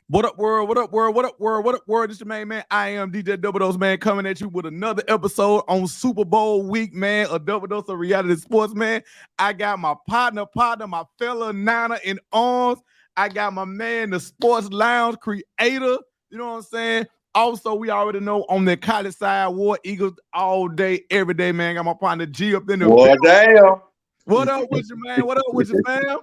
What up, world? What up, world? What up, world? What up, world? This your main man. I am DJ Double Dose, man, coming at you with another episode on Super Bowl week, man. A double dose of reality sports, man. I got my partner, my fellow Niner in arms. I got my man, the Sports Lounge creator. You know what I'm saying? Also, we already know on the college side, War Eagles all day, every day, man. Got my partner G up in the Well, building. damn. What up with you, man? What up with you, fam?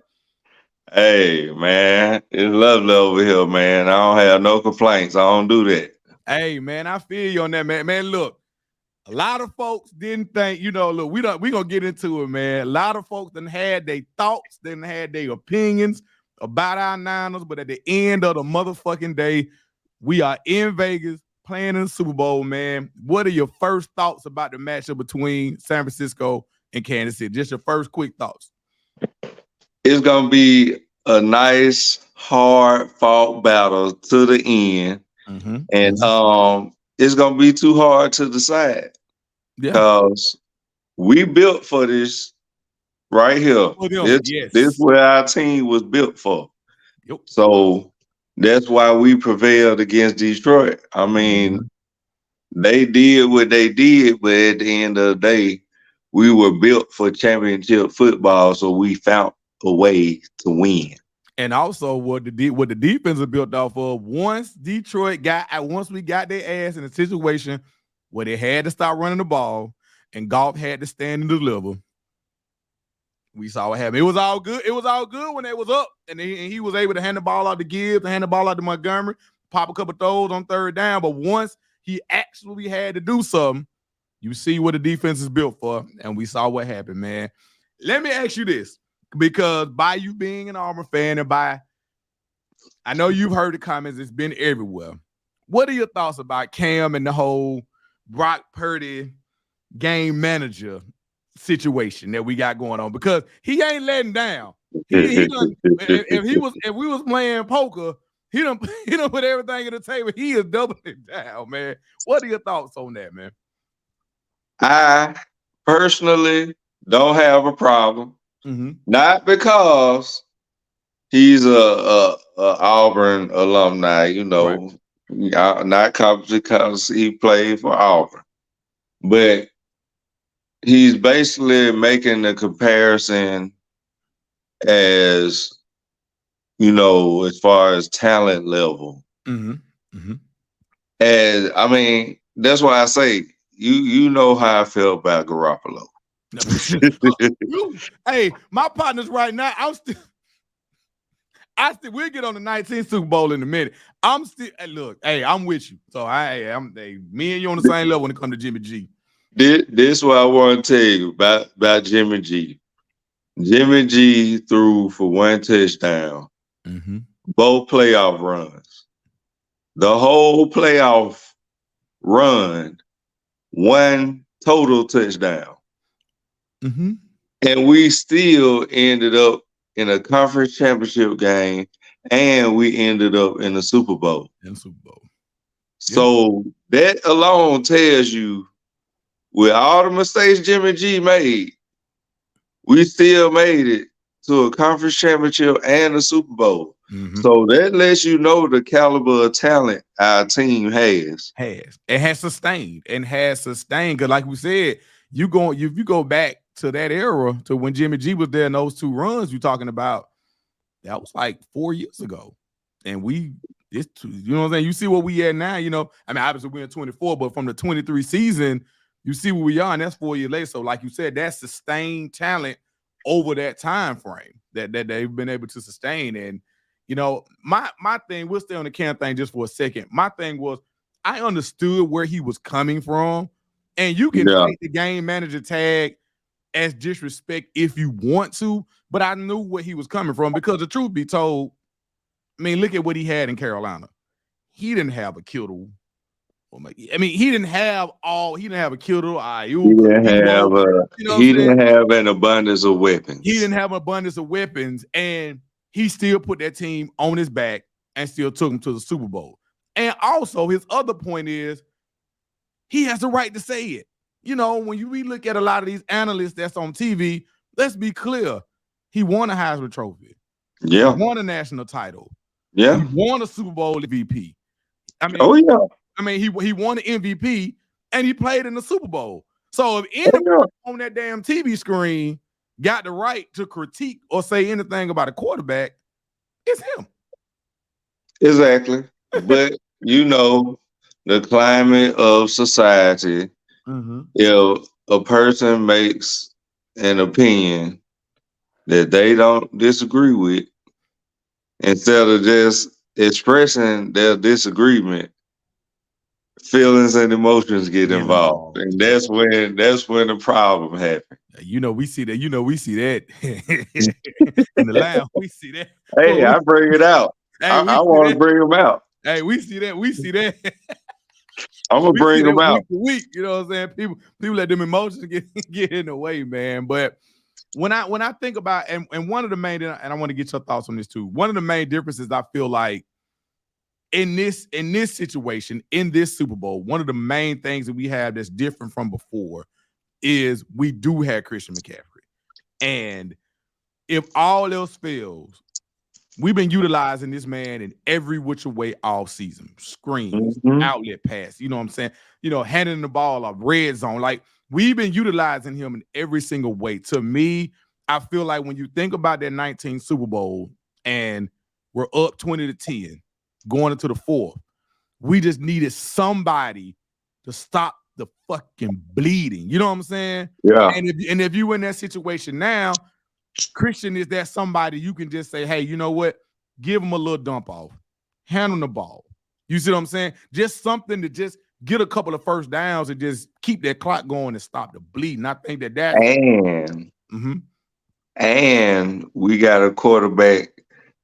Hey, man, it's lovely over here, man. I don't have no complaints. I don't do that. Hey, man, I feel you on that, man. Man, look. A lot of folks didn't think, look, we gonna get into it, man. A lot of folks done had their thoughts, didn't had their opinions about our Niners, but at the end of the motherfucking day, we are in Vegas playing in the Super Bowl, man. What are your first thoughts about the matchup between San Francisco and Kansas City? Just your first quick thoughts. It's gonna be a nice, hard fought battle to the end, and it's gonna be too hard to decide Yeah. because we built for this right here. This Yes. where our team was built for. Yep. So that's why we prevailed against Detroit. I mean, they did what they did, but at the end of the day, we were built for championship football, so we found a way to win. And also what the defense is built off of, once we got their ass in a situation where they had to start running the ball and Goff had to stand and deliver, we saw what happened. It was all good. It was all good when they was up, and he was able to hand the ball out to Gibbs, and hand the ball out to Montgomery, pop a couple throws on third down. But once he actually had to do something, you see what the defense is built for, and we saw what happened, man. Let me ask you this, because by you being an Auburn fan and I know you've heard the comments, it's been everywhere. What are your thoughts about Cam and the whole Brock Purdy game manager situation that we got going on? Because he ain't letting down. If we was playing poker, he done put everything at the table. He is doubling down, man. What are your thoughts on that, man? I personally don't have a problem, not because he's a Auburn alumni, not because he played for Auburn, but he's basically making the comparison as as far as talent level. And I mean, that's why I say you know how I feel about Garoppolo. Hey, my partners right now, we'll get on the 19th Super Bowl in a minute. I'm still, look, hey, I'm with you. So me and you on the same level when it comes to Jimmy G. This is what I want to tell you about Jimmy G. Jimmy G threw for one touchdown, both playoff runs. The whole playoff run, one total touchdown. And we still ended up in a conference championship game, and we ended up in the Super Bowl. So that alone tells you, with all the mistakes Jimmy G made, we still made it to a conference championship and a Super Bowl. So that lets you know the caliber of talent our team has. It has sustained. Because like we said, if you go back to that era, to when Jimmy G was there in those two runs you're talking about, that was like 4 years ago. And you know what I'm saying? You see what we at now, I mean, obviously we're in 24, but from the 23 season, you see where we are, and that's 4 years later. So like you said, that's sustained talent over that time frame that they've been able to sustain. And my thing, we'll stay on the Cam thing just for a second. My thing was, I understood where he was coming from, and you can take the game manager tag as disrespect if you want to, but I knew where he was coming from, because the truth be told, I mean, look at what he had in Carolina. He didn't have a Kittle. I mean, he didn't have a Kittle, Ayuk. He didn't have an abundance of weapons. He didn't have an abundance of weapons, and he still put that team on his back and still took him to the Super Bowl. And also, his other point is, he has the right to say it. When we look at a lot of these analysts that's on TV, let's be clear. He won a Heisman Trophy. Yeah. He won a national title. Yeah. He won a Super Bowl MVP. Oh yeah. He won the MVP and he played in the Super Bowl. So if anybody on that damn TV screen got the right to critique or say anything about a quarterback, it's him. Exactly. But the climate of society, if a person makes an opinion that they don't disagree with, instead of just expressing their disagreement, feelings and emotions get involved. And that's when the problem happens. We see that. We see that in the lounge. We see that. Hey, I bring it out. Hey, I want to bring them out. Hey, we see that. We see that. I'm gonna bring them out week to week. You know what I'm saying? People let them emotions get in the way, man. But when I think about and one of the main, and I want to get your thoughts on this too. One of the main differences I feel like in this situation, in this Super Bowl, one of the main things that we have that's different from before is we do have Christian McCaffrey. And if all else fails, we've been utilizing this man in every which way all season. Screens, outlet pass, you know what I'm saying? Handing the ball off, red zone. Like, we've been utilizing him in every single way. To me, I feel like when you think about that 19 Super Bowl and we're up 20-10 going into the fourth, we just needed somebody to stop the fucking bleeding. You know what I'm saying? Yeah. And if you in that situation now, Christian is that somebody you can just say, hey, you know what? Give him a little dump off. Hand him the ball. You see what I'm saying? Just something to just get a couple of first downs and just keep that clock going and stop the bleeding. I think that and we got a quarterback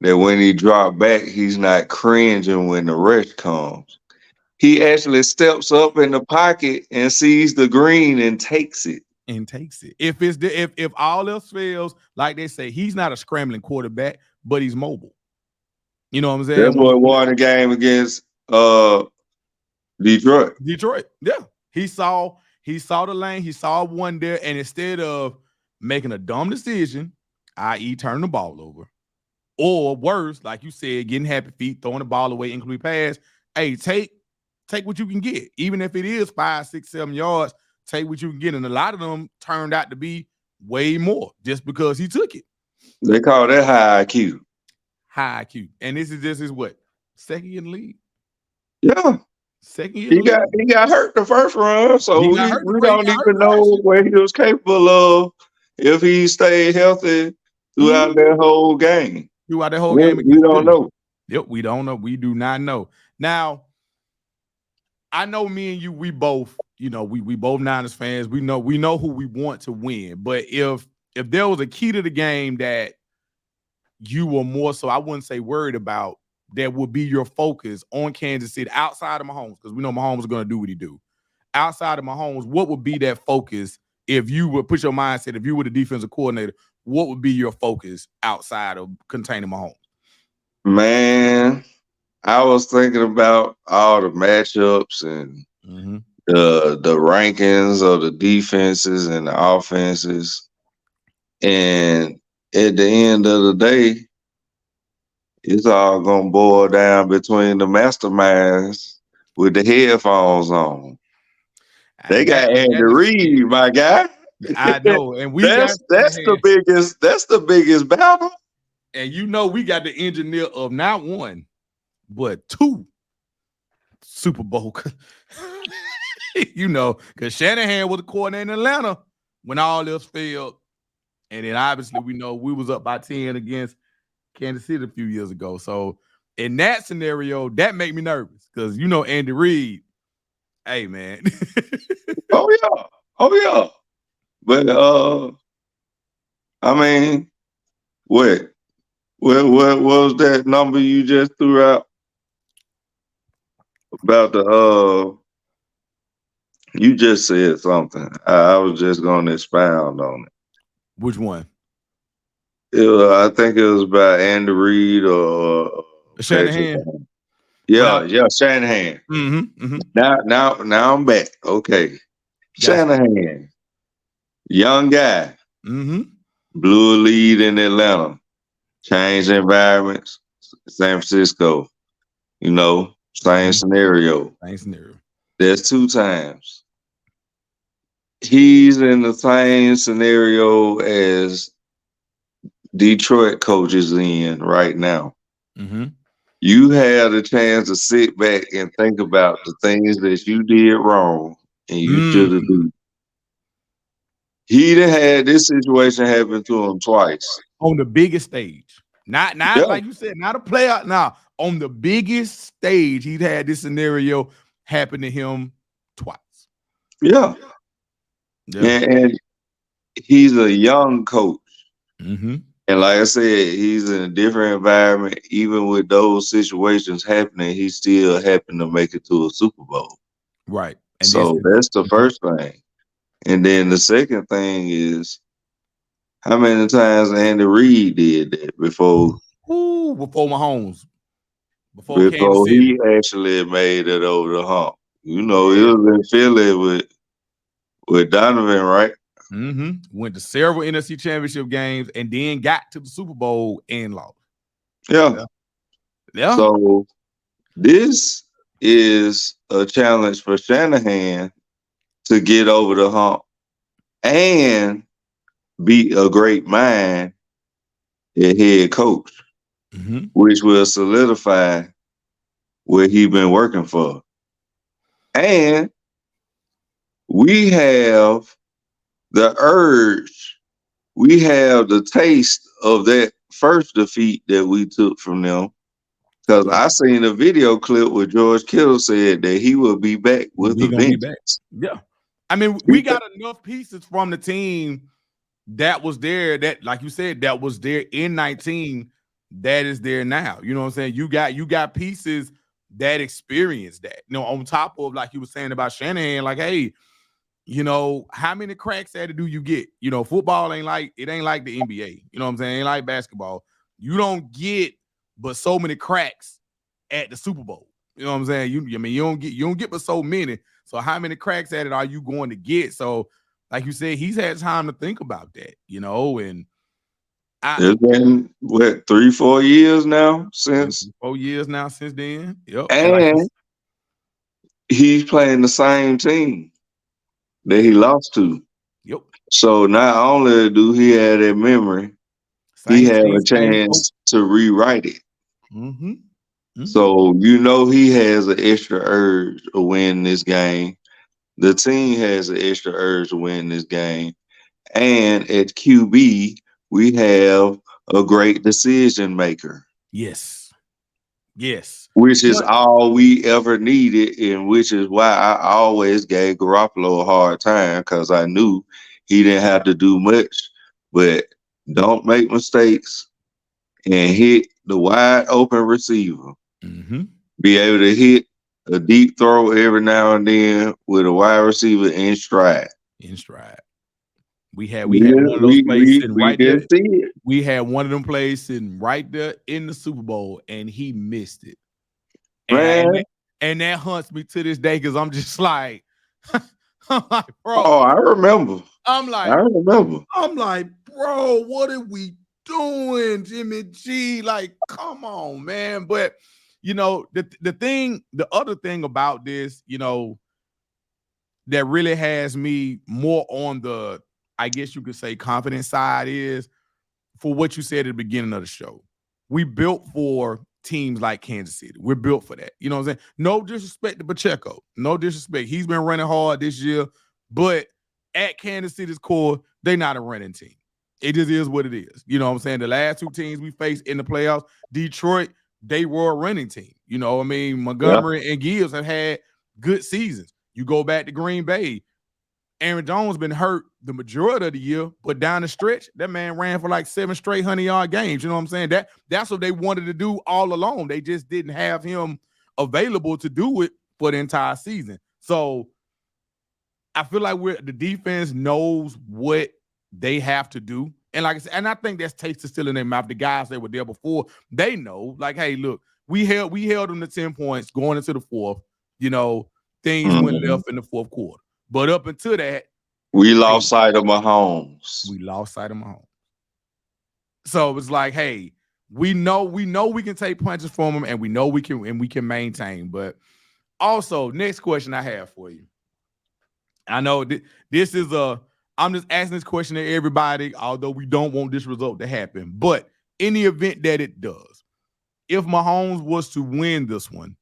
that when he dropped back, he's not cringing when the rush comes. He actually steps up in the pocket and sees the green and takes it. If all else fails, like they say, he's not a scrambling quarterback, but he's mobile. You know what I'm saying? That's what won the game against Detroit. Yeah. He saw the lane, he saw one there, and instead of making a dumb decision, i.e. turning the ball over, or worse, like you said, getting happy feet, throwing the ball away, incomplete pass, hey, take what you can get. Even if it is 5, 6, 7 yards, take what you can get. And a lot of them turned out to be way more just because he took it. They call that high IQ. High IQ. And this is what? Second in the league? Yeah. Second in the league. He got hurt the first run, so we don't even know what he was capable of if he stayed healthy throughout that whole game. We don't know. Yep, we don't know. We do not know. Now, I know me and you, we both, we both Niners fans. We know who we want to win. But if there was a key to the game that you were more so, I wouldn't say worried about, that would be your focus on Kansas City outside of Mahomes, because we know Mahomes is going to do what he do. Outside of Mahomes, what would be that focus if you would put your mindset, if you were the defensive coordinator, what would be your focus outside of containing Mahomes? Man, I was thinking about all the matchups and the rankings of the defenses and the offenses. And at the end of the day, it's all going to boil down between the masterminds with the headphones on. They got Andy Reid, my guy. I know. And that's the biggest battle. And we got the engineer of not one, but 2 Super Bowl. Because Shanahan was the coordinator in Atlanta when all else failed. And then obviously we know we was up by 10 against Kansas City a few years ago. So in that scenario, that made me nervous because Andy Reid, hey man. Oh yeah. But I mean, what was that number you just threw out about you just said something. I was just gonna expound on it. Which one? I think it was about Andy Reid or Shanahan. Yeah, Shanahan. Now I'm back. Okay. Shanahan, young guy, blew a lead in Atlanta, changed environments, San Francisco. Same scenario. Same scenario. There's 2 times. He's in the same scenario as Detroit coach is in right now. Mm-hmm. You had a chance to sit back and think about the things that you did wrong and you should have done. He done had this situation happen to him twice. On the biggest stage. Not like you said, not a playoff. Now, on the biggest stage, he'd had this scenario happen to him twice. Yeah. And he's a young coach. Mm-hmm. And like I said, he's in a different environment. Even with those situations happening, he still happened to make it to a Super Bowl. Right. And so that's the first thing. And then the second thing is, how many times Andy Reid did that before Mahomes? Before he actually made it over the hump. It was in Philly with Donovan, right? Mm-hmm. Went to several NFC championship games and then got to the Super Bowl and lost. Yeah. So this is a challenge for Shanahan to get over the hump and be a great mind at head coach, which will solidify what he's been working for. And we have the urge, we have the taste of that first defeat that we took from them. Because I seen a video clip where George Kittle said that he will be back with the vengeance. Yeah. I mean, we got enough pieces from the team that was there, that, like you said, that was there in 19, that is there now. You know what I'm saying? You got pieces that experience that. On top of, like you were saying about Shanahan, like, hey, how many cracks at it do you get? Football ain't like the NBA. You know what I'm saying? It ain't like basketball. You don't get but so many cracks at the Super Bowl. You know what I'm saying? You don't get but so many. So how many cracks at it are you going to get? So, like you said, he's had time to think about that, and it's been 3-4 years now since 4 years now since then. Yep. And he's playing the same team that he lost to. Yep. So not only do he have that memory, he had a chance to rewrite it. Mm-hmm. Mm-hmm. So he has an extra urge to win this game. The team has an extra urge to win this game. And at QB, we have a great decision maker. Yes. Which is all we ever needed, and which is why I always gave Garoppolo a hard time, because I knew he didn't have to do much, but don't make mistakes and hit the wide open receiver. Mm-hmm. Be able to hit a deep throw every now and then with a wide receiver in stride. We had one of those plays sitting right there. We had one of them plays sitting right there in the Super Bowl, and he missed it. And that haunts me to this day, because I'm just like, I'm like, bro. Oh, I remember. I'm like, bro, what are we doing, Jimmy G? Like, come on, man. But the other thing about this, that really has me more on the, I guess you could say, confident side, is for what you said at the beginning of the show. We built for teams like Kansas City. We're built for that. You know what I'm saying? No disrespect to Pacheco. No disrespect. He's been running hard this year, but at Kansas City's core, they're not a running team. It just is what it is. You know what I'm saying? The last 2 teams we faced in the playoffs, Detroit, they were a running team. Montgomery and Gibbs have had good seasons. You go back to Green Bay, Aaron Jones been hurt the majority of the year, but down the stretch, that man ran for like 7 straight 100-yard games. You know what I'm saying? That's what they wanted to do all along. They just didn't have him available to do it for the entire season. So I feel like the defense knows what they have to do. And like I said, and I think that's taste is still in their mouth. The guys that were there before, they know, like, hey, look, we held them to 10 points going into the fourth. Things went left in the fourth quarter. But up until that, we lost sight of Mahomes. So it's like, hey, we know we can take punches from him, and we know we can maintain. But also, next question I have for you. I know this is I'm just asking this question to everybody, although we don't want this result to happen. But in the event that it does, if Mahomes was to win this one,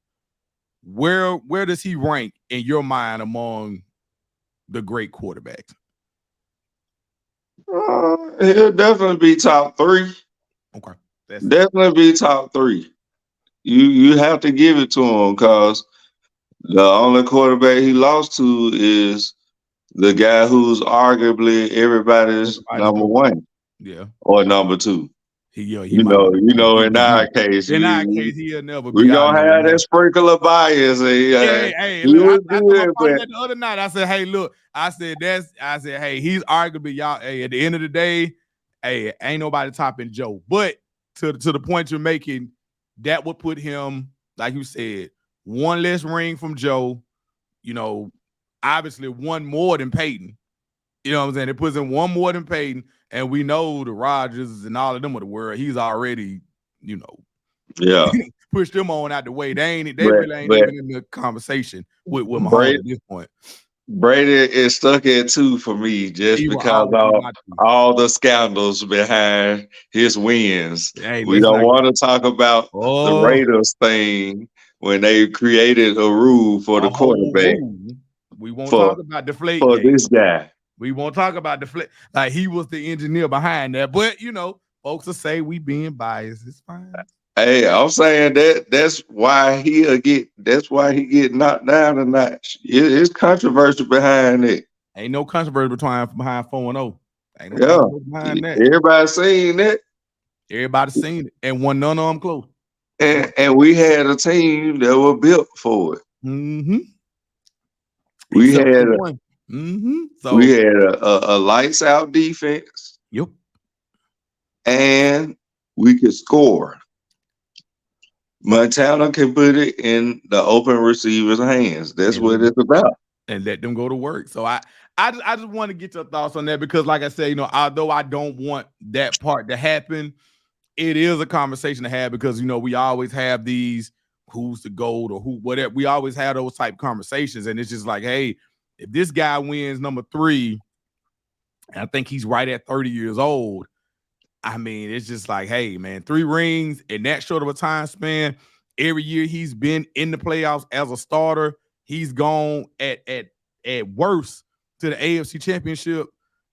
where does he rank in your mind among the great quarterbacks? He'll definitely be top 3. Okay. Definitely be top 3. You have to give it to him because the only quarterback he lost to is the guy who's arguably everybody's number 1. Yeah. Or number 2. He in our case, he'll never be. We gonna have that sprinkle of bias. Hey, look, I told my partner that the other night. I said, hey, look, hey, he's arguably y'all. Hey, at the end of the day, hey, ain't nobody topping Joe. But to the point you're making, that would put him, like you said, one less ring from Joe. You know, obviously one more than Peyton. You know what I'm saying? It puts him one more than Peyton. And we know the Rodgers and all of them of the world, he's already, pushed them on out the way. They really ain't even in the conversation with Mahomes at this point. Brady is stuck at 2 for me just because of all the scandals behind his wins. Hey, we don't want to talk about the Raiders thing when they created a rule for the quarterback. We won't talk about deflate for this guy. We won't talk about the like he was the engineer behind that, but folks will say we being biased. It's fine. Hey, I'm saying that's why he get knocked down a notch. It's controversy behind it. Ain't no controversy behind 4-0. Ain't no controversy behind that. Everybody seen it. Everybody seen it, and one none of them close. And we had a team that were built for it. Mm-hmm. We had a lights out defense. Yep. And we could score. Montana can put it in the open receiver's hands. That's what it's about. And let them go to work. So I just want to get your thoughts on that because, like I said, although I don't want that part to happen, it is a conversation to have because we always have these who's the GOAT or who whatever. We always have those type of conversations, and it's just like, hey, if this guy wins number 3, and I think he's right at 30 years old. I mean, it's just like, hey, man, 3 rings in that short of a time span. Every year he's been in the playoffs as a starter. He's gone at worst to the AFC Championship.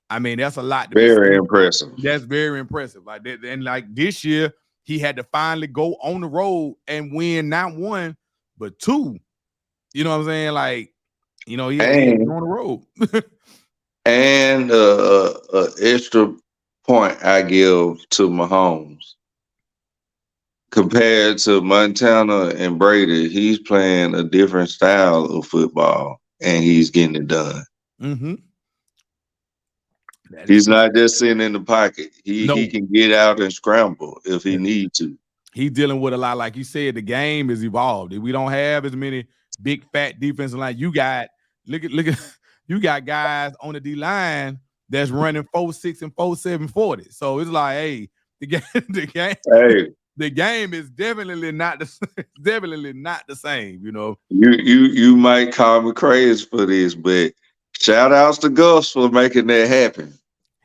I mean, that's a lot. Very impressive. That's very impressive. Like that, and like this year, he had to finally go on the road and win not 1, but 2. You know what I'm saying? like. He had to go on the road. And extra point I give to Mahomes. Compared to Montana and Brady, he's playing a different style of football, and he's getting it done. Mm-hmm. He's not just sitting in the pocket. He can get out and scramble if he needs to. He's dealing with a lot. Like you said, the game is evolved. We don't have as many big fat defensive line. You got you got guys on the D line that's running 4.6 and 4.7 40. So it's like, hey, the game is definitely not the same. You might call me crazy for this, but shout outs to Gus for making that happen.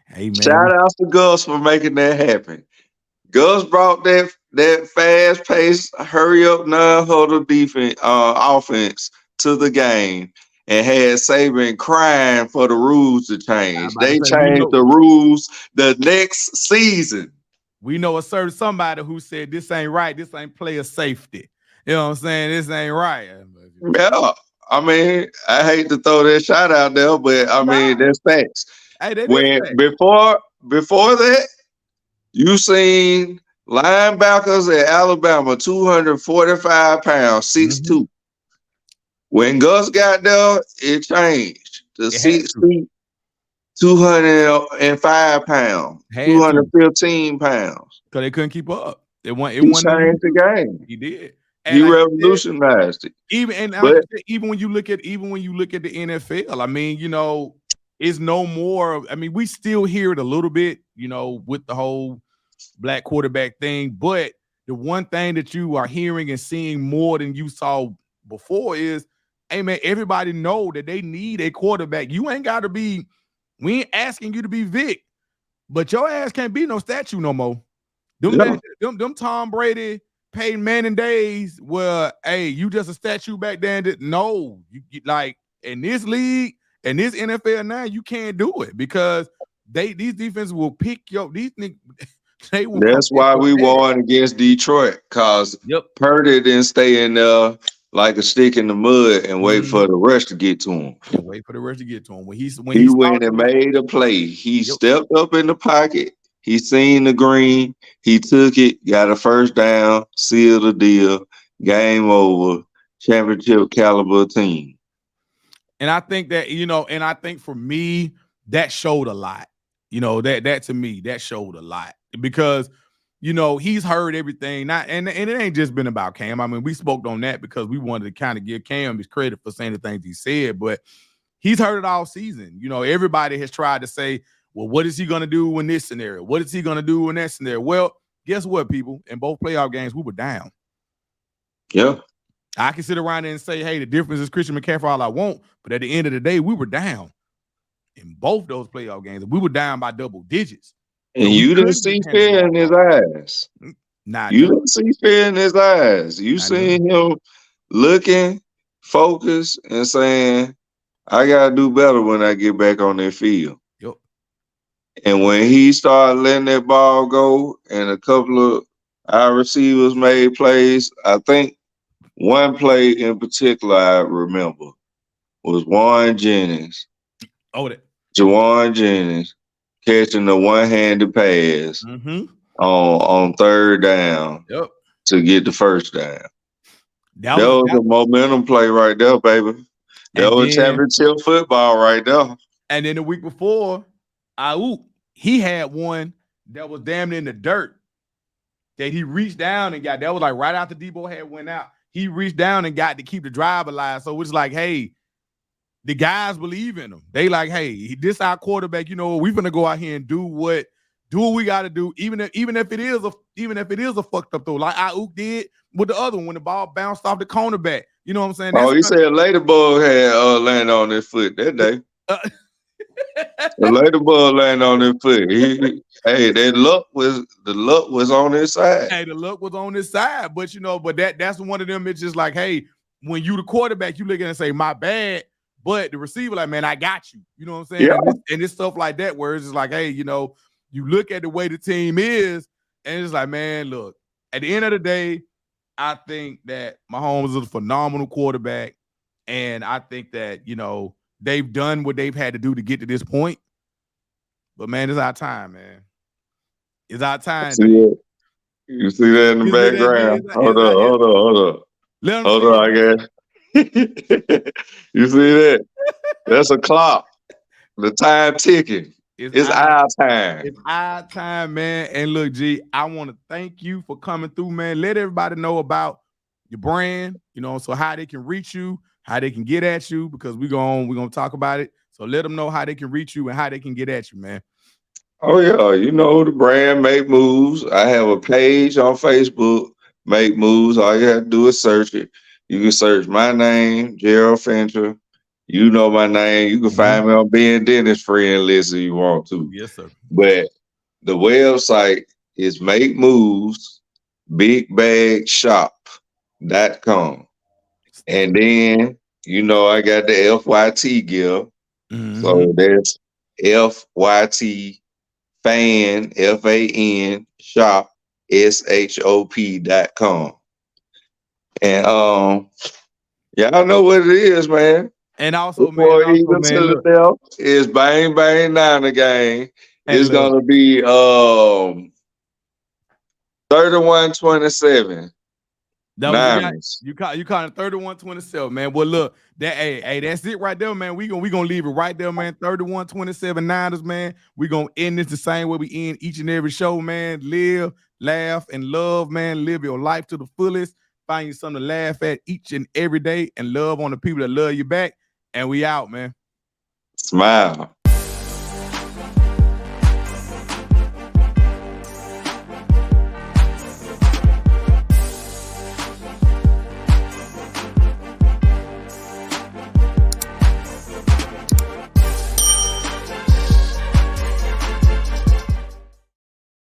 Hey man, shout outs to Gus for making that happen. Gus brought that fast paced, hurry up, non-huddle offense to the game and had Saban crying for the rules to change. They changed the rules the next season. We know a certain somebody who said this ain't right. This ain't player safety. You know what I'm saying? This ain't right. Yeah. I mean, I hate to throw that shot out there, but I mean, that's facts. Hey, before that, you seen linebackers at Alabama, 245 pounds, 6'2". Mm-hmm. When Gus got there, it changed. The 6'2", 205 pounds, 215 pounds. Because they couldn't keep up. He changed the game. He did. And he revolutionized it. Even when you look at the NFL, I mean, it's no more. I mean, we still hear it a little bit, with the whole black quarterback thing. But the one thing that you are hearing and seeing more than you saw before is, hey man, everybody know that they need a quarterback. You ain't got to be, we ain't asking you to be Vic, but your ass can't be no statue no more. Them Tom Brady, Peyton Manning days where, hey, you just a statue back then. No, you like in this league, in this NFL now, you can't do it because these defenses will pick these niggas. That's why we won against Detroit, because Purdy didn't stay in there like a stick in the mud and wait for the rush to get to him. And wait for the rush to get to him. When he went and made a play. He stepped up in the pocket. He seen the green. He took it, got a first down, sealed the deal, game over, championship caliber team. And I think that, and I think for me, that showed a lot. That to me, that showed a lot because, he's heard everything. And it ain't just been about Cam. I mean, we spoke on that because we wanted to kind of give Cam his credit for saying the things he said, but he's heard it all season. Everybody has tried to say, well, what is he going to do in this scenario? What is he going to do in that scenario? Well, guess what, people? In both playoff games, we were down. Yeah. I can sit around there and say, hey, the difference is Christian McCaffrey all I want. But at the end of the day, we were down in both those playoff games. We were down by double digits. And you didn't see fear in his eyes. You didn't see fear in his eyes. You seen him looking, focused, and saying, I got to do better when I get back on that field. Yep. And when he started letting that ball go and a couple of our receivers made plays, I think one play in particular I remember was Juwan Jennings. Juwan Jennings catching the one-handed pass on third down to get the first down. That was a momentum play right there, baby. That was championship football right there. And then the week before, he had one that was damn in the dirt that he reached down and got. That was like right after Debo had went out. He reached down and got to keep the drive alive. So it's like, hey, the guys believe in him. They like, hey, this our quarterback. We're gonna go out here and do what we got to do, even if it is a fucked up throw, like Ayuk did with the other one when the ball bounced off the cornerback. You know what I'm saying? He said Ladybug had landed on his foot that day. The Ladybug landed on his foot. The luck was on his side. Hey, the luck was on his side, but that's one of them. It's just like, hey, when you the quarterback, you look at it and say, my bad. But the receiver, like, man, I got you. You know what I'm saying? Yeah. And it's stuff like that where it's just like, hey, you look at the way the team is, and it's like, man, look, at the end of the day, I think that Mahomes is a phenomenal quarterback. And I think that, they've done what they've had to do to get to this point. But, man, it's our time, man. It's our time. You see that in the background? Hold up. Hold on, I guess. You see that? That's a clock. The time ticking. It's our time. It's our time, man. And look, G, I want to thank you for coming through, man. Let everybody know about your brand, so how they can reach you, how they can get at you, because we're gonna talk about it. So let them know how they can reach you and how they can get at you, man. Oh yeah, the brand Make Moves. I have a page on Facebook, Make Moves. All you have to do is search it. You can search my name, Gerald Fincher. You know my name. You can find me on Being Dennis friend list if you want to. Yes, sir. But the website is Make Moves BigBagShop.com. And then, I got the FYT gift. So that's FYT fan, FAN shop, SHOP.com. And y'all know what it is, man. And also, man, is bang bang down the game. It's gonna be 31-27. You caught it 31-27, man. Well, look, that's it right there, man. We gonna leave it right there, man. 31-27 Niners, man. We gonna end this the same way we end each and every show, man. Live, laugh, and love, man. Live your life to the fullest. Find you something to laugh at each and every day, and love on the people that love you back. And we out, man. Smile.